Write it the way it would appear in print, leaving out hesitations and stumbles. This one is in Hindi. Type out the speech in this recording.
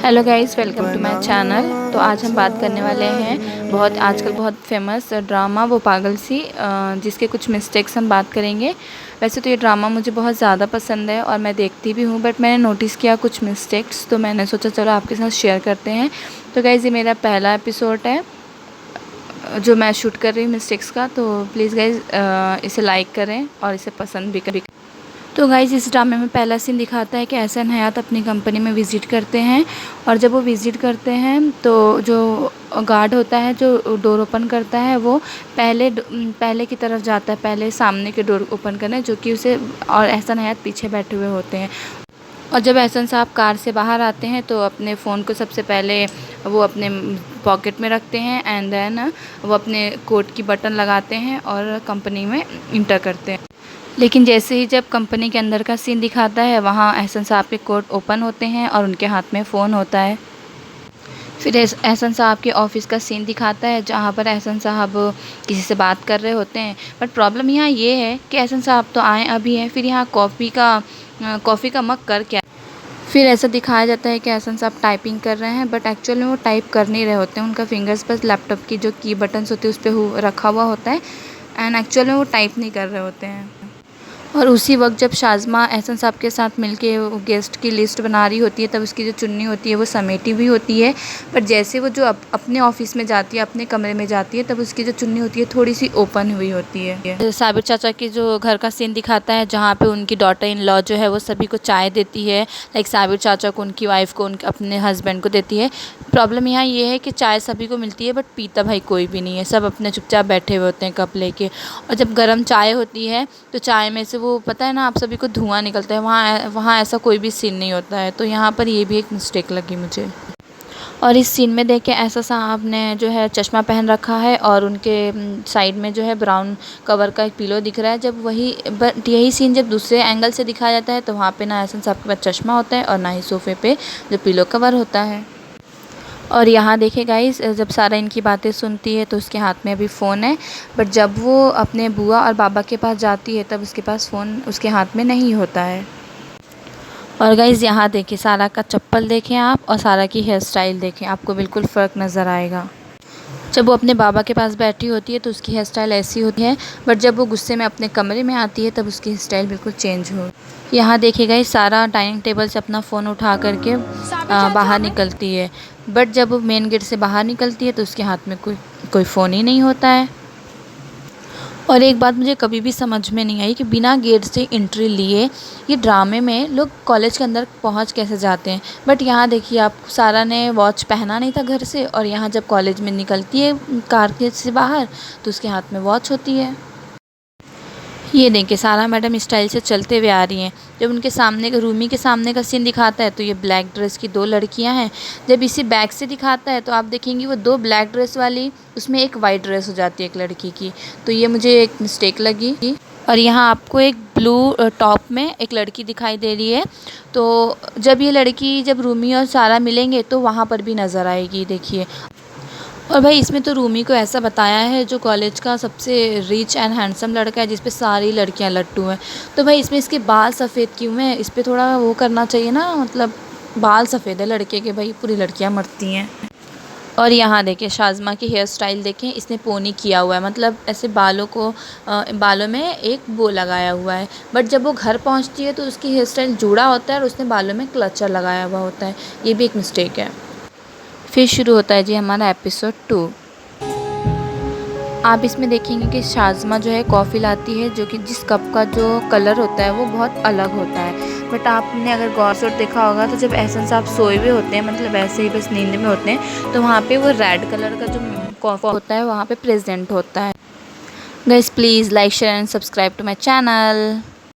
Hello guys, welcome to my channel. तो आज हम बात करने वाले हैं बहुत आजकल बहुत फेमस ड्रामा वो पागल सी, जिसके कुछ मिस्टेक्स हम बात करेंगे। वैसे तो ये ड्रामा मुझे बहुत ज़्यादा पसंद है और मैं देखती भी हूँ, बट मैंने नोटिस किया कुछ मिस्टेक्स, तो मैंने सोचा चलो आपके साथ शेयर करते हैं। तो गाइस, ये मेरा पहला एपिसोड है जो मैं शूट कर रही हूँ मिस्टेक्स का। तो प्लीज़ गाइस इसे लाइक करें और इसे पसंद भी करें। तो गाइज़, इस ड्रामे में पहला सीन दिखाता है कि एहसन हयात अपनी कंपनी में विज़िट करते हैं। और जब वो विज़िट करते हैं तो जो गार्ड होता है जो डोर ओपन करता है वो पहले की तरफ जाता है, पहले सामने के डोर ओपन करने, जो कि उसे और एहसन हयात पीछे बैठे हुए होते हैं। और जब एहसन साहब कार से बाहर आते हैं तो अपने फ़ोन को सबसे पहले वो अपने पॉकेट में रखते हैं एंड देन वो अपने कोट की बटन लगाते हैं और कंपनी में इंटर करते हैं। लेकिन जैसे ही जब कंपनी के अंदर का सीन दिखाता है, वहाँ एहसन साहब के कोट ओपन होते हैं और उनके हाथ में फ़ोन होता है। फिर एहसन साहब के ऑफ़िस का सीन दिखाता है, जहाँ पर एहसन साहब किसी से बात कर रहे होते हैं। बट प्रॉब्लम यहाँ ये है कि एहसन साहब तो आए अभी हैं, फिर यहाँ कॉफ़ी का मग कर क्या। फिर ऐसा दिखाया जाता है कि एहसन साहब टाइपिंग कर रहे हैं, बट एक्चुअल में वो टाइप कर नहीं रहे होते हैं। उनका फिंगर्स बस लैपटॉप की जो की बटन्स होती है उस पर रखा हुआ होता है एंड एक्चुअल में वो टाइप नहीं कर रहे होते हैं। और उसी वक्त जब शाज़मा एहसन साहब के साथ मिलके वो गेस्ट की लिस्ट बना रही होती है, तब उसकी जो चुन्नी होती है वो समेटी हुई होती है। बट जैसे वो जो अपने ऑफिस में जाती है, अपने कमरे में जाती है, तब उसकी जो चुन्नी होती है थोड़ी सी ओपन हुई होती है। साबिर चाचा की जो घर का सीन दिखाता है, जहाँ पे उनकी डॉटर इन लॉ जो है वो सभी को चाय देती है। लाइक साबिर चाचा को, उनकी वाइफ को, उनके अपने हस्बैंड को देती है। प्रॉब्लम यहाँ ये है कि चाय सभी को मिलती है बट पीता भाई कोई भी नहीं है, सब अपने चुपचाप बैठे हुए होते हैं कप लेके। और जब गर्म चाय होती है तो चाय में से वो पता है ना आप सभी को धुआं निकलता है, वहाँ ऐसा कोई भी सीन नहीं होता है। तो यहाँ पर ये भी एक मिस्टेक लगी मुझे। और इस सीन में देख के ऐसा साहब ने जो है चश्मा पहन रखा है और उनके साइड में जो है ब्राउन कवर का एक पिलो दिख रहा है। जब बट यही सीन जब दूसरे एंगल से दिखाया जाता है तो वहाँ पे ना एहसन साहब के पास चश्मा होता है और ना ही सोफ़े पे जो पिलो कवर होता है। और यहाँ देखिए गाइस, जब सारा इनकी बातें सुनती है तो उसके हाथ में अभी फ़ोन है, बट जब वो अपने बुआ और बाबा के पास जाती है तब उसके पास फ़ोन उसके हाथ में नहीं होता है। और गाइस, यहाँ देखिए सारा का चप्पल देखें आप और सारा की हेयर स्टाइल देखें, आपको बिल्कुल फ़र्क नज़र आएगा। जब वो अपने बाबा के पास बैठी होती है तो उसकी हेयर स्टाइल ऐसी होती है, बट जब वो गुस्से में अपने कमरे में आती है तब उसकी हेयर स्टाइल बिल्कुल चेंज हो। यहाँ देखिएगा ये सारा डाइनिंग टेबल से अपना फ़ोन उठा करके बाहर निकलती है, बट जब वो मेन गेट से बाहर निकलती है तो उसके हाथ में कोई फ़ोन ही नहीं होता है। और एक बात मुझे कभी भी समझ में नहीं आई कि बिना गेट से एंट्री लिए ये ड्रामे में लोग कॉलेज के अंदर पहुंच कैसे जाते हैं। बट यहाँ देखिए आप, सारा ने वॉच पहना नहीं था घर से, और यहाँ जब कॉलेज में निकलती है कार के से बाहर तो उसके हाथ में वॉच होती है। ये देखिए सारा मैडम स्टाइल से चलते हुए आ रही हैं। जब उनके सामने का रूमी के सामने का सीन दिखाता है तो ये ब्लैक ड्रेस की दो लड़कियां हैं। जब इसी बैक से दिखाता है तो आप देखेंगी वो दो ब्लैक ड्रेस वाली, उसमें एक वाइट ड्रेस हो जाती है एक लड़की की। तो ये मुझे एक मिस्टेक लगी। और यहाँ आपको एक ब्लू टॉप में एक लड़की दिखाई दे रही है। तो जब ये लड़की जब रूमी और सारा मिलेंगे तो वहाँ पर भी नज़र आएगी, देखिए। और भाई इसमें तो रूमी को ऐसा बताया है जो कॉलेज का सबसे रिच एंड हैंडसम लड़का है, जिस पे सारी लड़कियां लट्टू हैं। तो भाई इसमें इसके बाल सफ़ेद क्यों हैं? इस पे थोड़ा वो करना चाहिए ना, मतलब बाल सफ़ेद है लड़के के, भाई पूरी लड़कियां मरती हैं। और यहाँ देखिए शाज़मा की हेयर स्टाइल देखें, इसने पोनी किया हुआ है, मतलब ऐसे बालों में एक बो लगाया हुआ है। बट जब वो घर पहुँचती है तो उसकी हेयर स्टाइल जुड़ा होता है और उसने बालों में क्लचर लगाया हुआ होता है। ये भी एक मिस्टेक है। फिर शुरू होता है जी हमारा एपिसोड 2। आप इसमें देखेंगे कि शाज़मा जो है कॉफ़ी लाती है, जो कि जिस कप का जो कलर होता है वो बहुत अलग होता है। बट आपने अगर गौर से देखा होगा तो जब एहसन साहब सोए हुए होते हैं, मतलब ऐसे ही बस नींद में होते हैं, तो वहाँ पे वो रेड कलर का जो कॉफ़ी होता है वहाँ पे प्रेजेंट होता है। Guys please like share and subscribe to my channel.